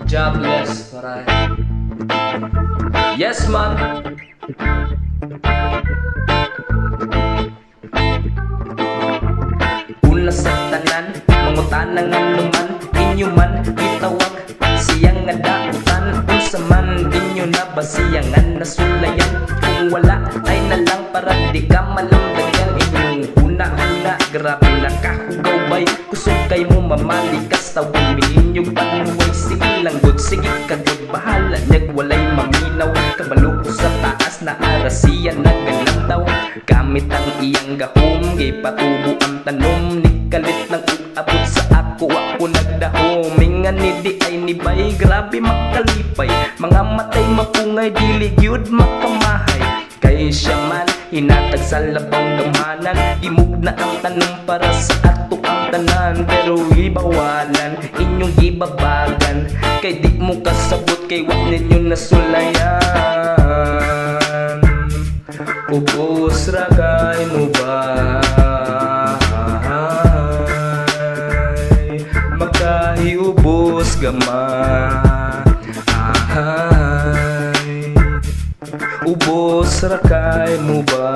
Jobless, paray. Yes, man. Una sa tanan, mangutanang anuman, inyo man itawag siyang nga dautan. Unsa man dinyo na ba siyang nga nasulayan? Kung wala ay nalang para di ka malamdagan. Inyong una-una, grabe nakahugaw bay. Kusog kay mo mamalikas, tawag mininyo panuway. Sige lang good, sige ka good, bahala niyag walay maminaw. Kabalo ko sa taas na arasiyan na ganang daw. Gamit ang iyang gahom, gay patubo ang tanom. Nikalit ng uabot sa ako nagdahom. Nga ni di ay nibay, grabe makalipay. Mga matay mapungay, dili gyud makamahay. Kay siya man, hinatag sa labang gamhanan. Imug na ang tanong para sa ato ang tanan. Pero ibawalan, inyong ibabagan. Kay di mo kasabot, kay wag ninyo nasulayan. Ubos ragay mo ba? Makahiubos gamay. Ubos rakay mo ba?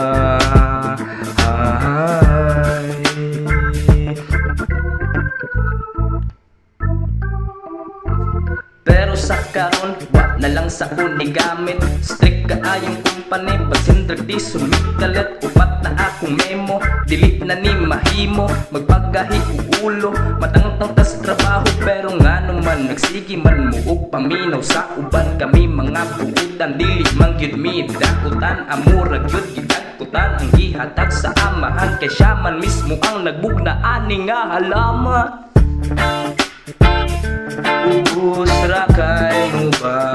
Pero sa karon, wa na lang sa kunigamit. Strict ka ayong kumpany, pasindrag di sumikalit. Upat na akong memo, delete na ni mahimo. Magpagahi ulo, matangtang tas trabaho. Pero nga naman, nagsigi man mo og paminaw. Sa uban kami mga buutan, dili man gyud mi dakutan. Amura gyud gidagkutan ang gihatag sa amahan. Kay siya man mismo ang nagbugna ani nga halaman. Ubos rakay mo ba?